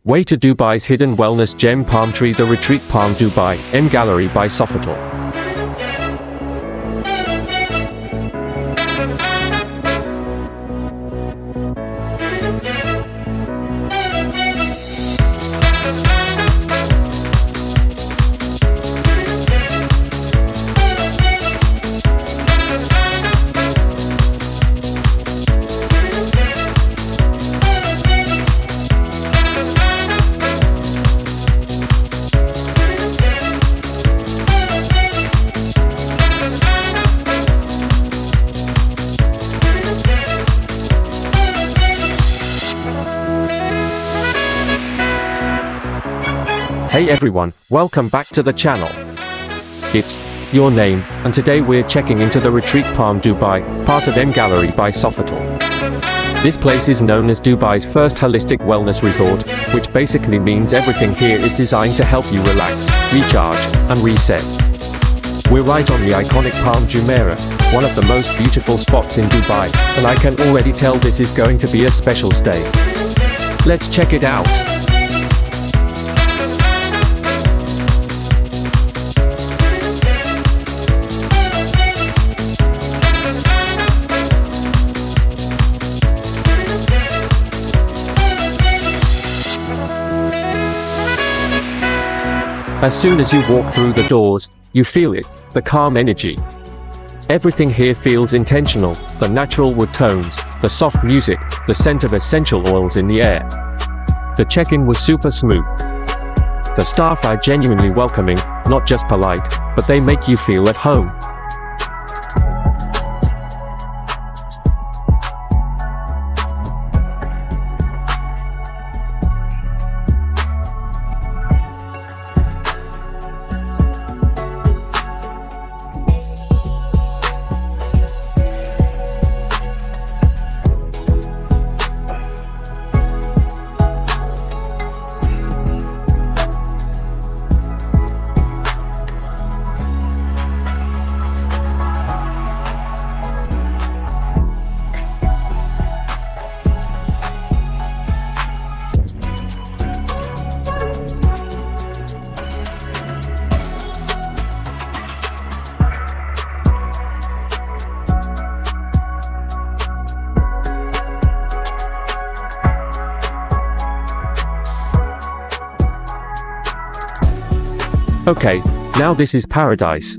Way to Dubai's hidden wellness gem palm tree, the Retreat Palm Dubai, MGallery by Sofitel. Hey everyone, welcome back to the channel. It's your name, and today we're checking into the Retreat Palm Dubai, part of MGallery by Sofitel. This place is known as Dubai's first holistic wellness resort, which basically means everything here is designed to help you relax, recharge, and reset. We're right on the iconic Palm Jumeirah, one of the most beautiful spots in Dubai, and I can already tell this is going to be a special stay. Let's check it out. As soon as you walk through the doors, you feel it, the calm energy. Everything here feels intentional, the natural wood tones, the soft music, the scent of essential oils in the air. The check-in was super smooth. The staff are genuinely welcoming, not just polite, but they make you feel at home. Okay, now this is paradise.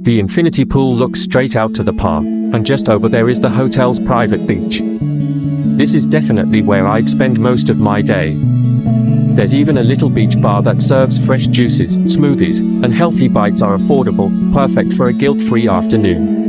The infinity pool looks straight out to the palm, and just over there is the hotel's private beach. This is definitely where I'd spend most of my day. There's even a little beach bar that serves fresh juices, smoothies, and healthy bites are affordable, perfect for a guilt-free afternoon.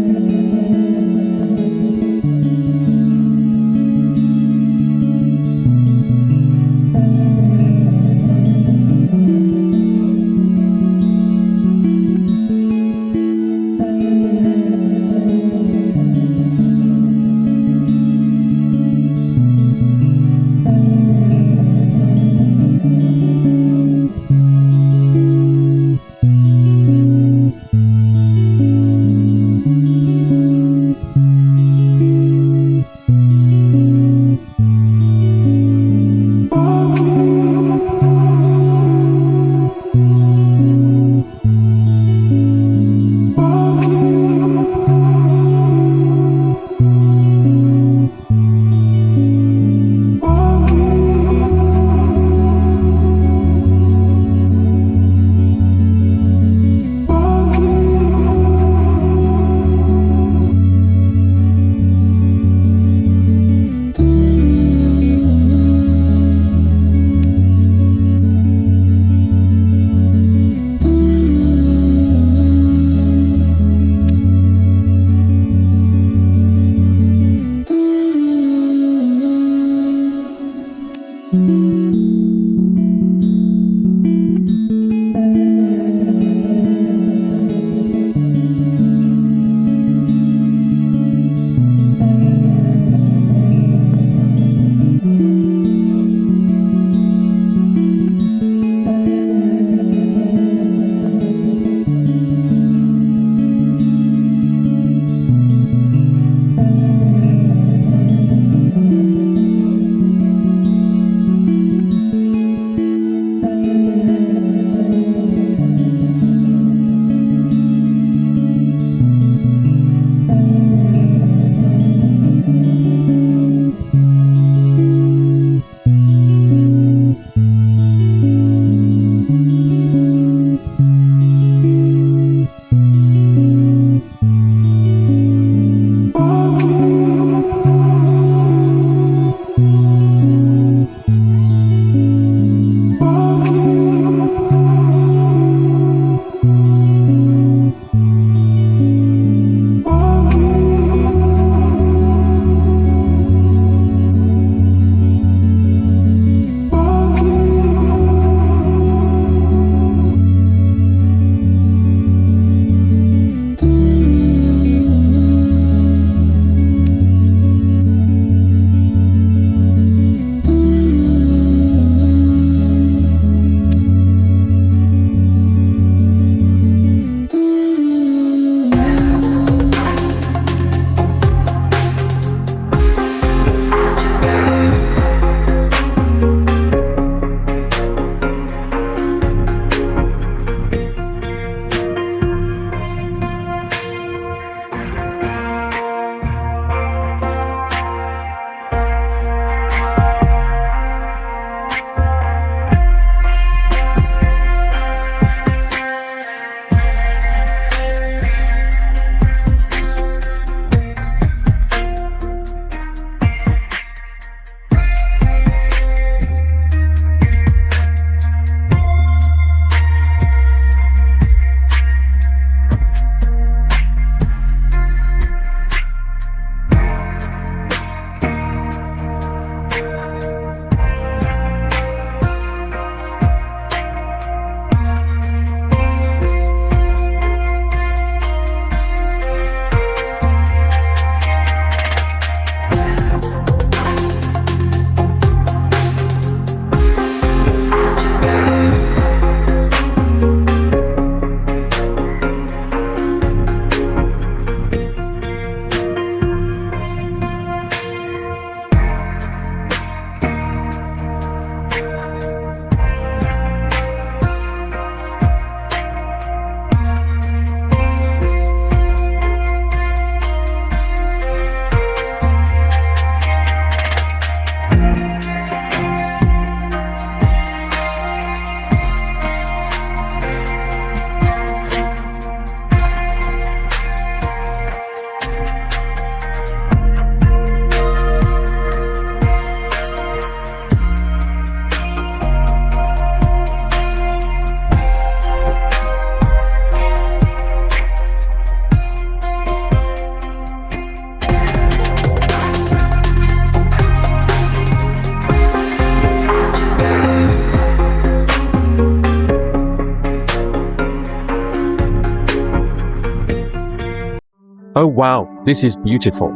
Oh wow, this is beautiful.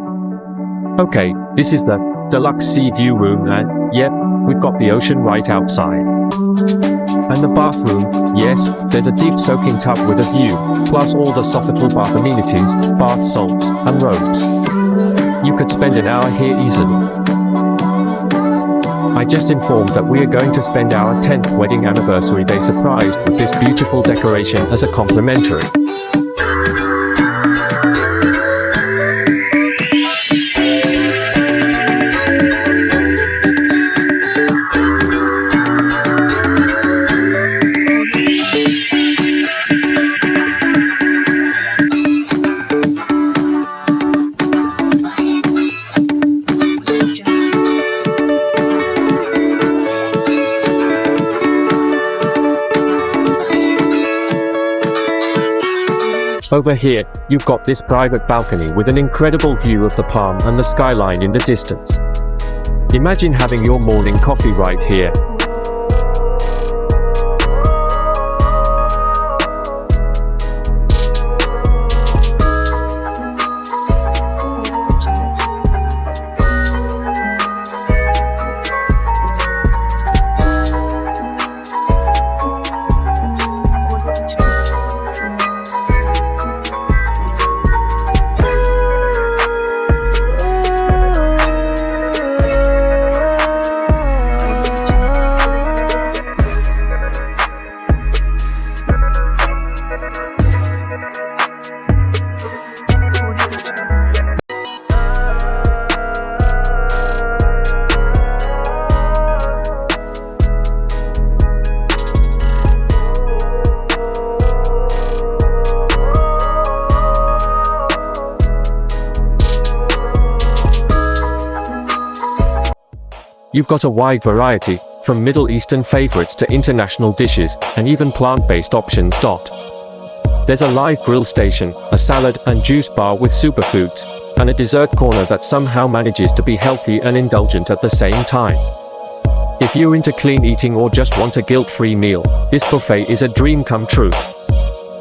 Okay, this is the deluxe sea view room and, yep, we've got the ocean right outside. And the bathroom, yes, there's a deep soaking tub with a view, plus all the Sofitel bath amenities, bath salts, and robes. You could spend an hour here easily. I just informed that we are going to spend our 10th wedding anniversary day surprised with this beautiful decoration as a complimentary. Over here, you've got this private balcony with an incredible view of the Palm and the skyline in the distance. Imagine having your morning coffee right here. You've got a wide variety, from Middle Eastern favorites to international dishes, and even plant-based options. There's a live grill station, a salad and juice bar with superfoods, and a dessert corner that somehow manages to be healthy and indulgent at the same time. If you're into clean eating or just want a guilt-free meal, this buffet is a dream come true.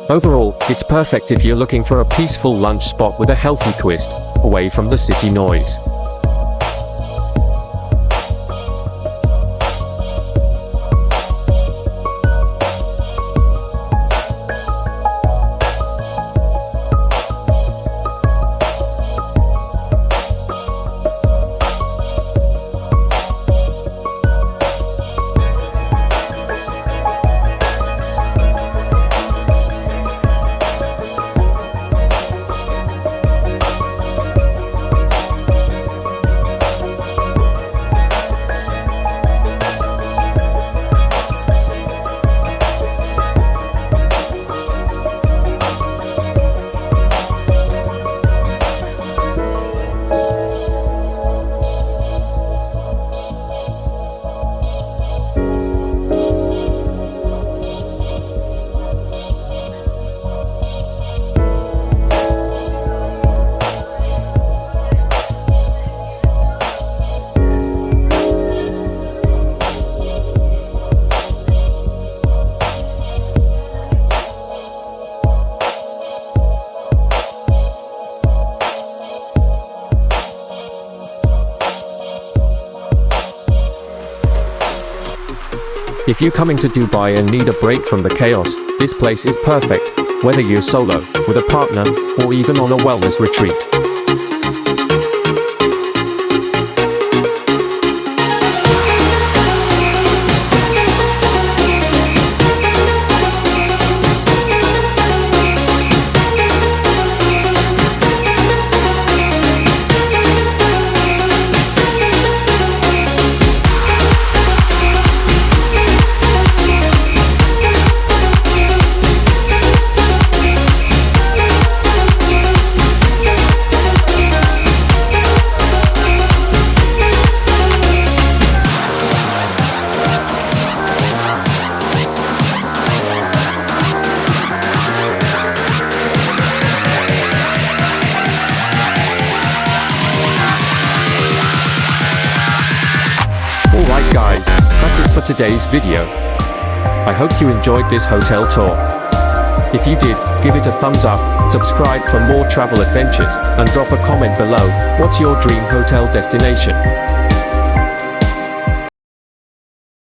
Overall, it's perfect if you're looking for a peaceful lunch spot with a healthy twist, away from the city noise. If you're coming to Dubai and need a break from the chaos, this place is perfect, whether you're solo, with a partner, or even on a wellness retreat. Alright guys, that's it for today's video. I hope you enjoyed this hotel tour. If you did, give it a thumbs up, subscribe for more travel adventures, and drop a comment below. What's your dream hotel destination?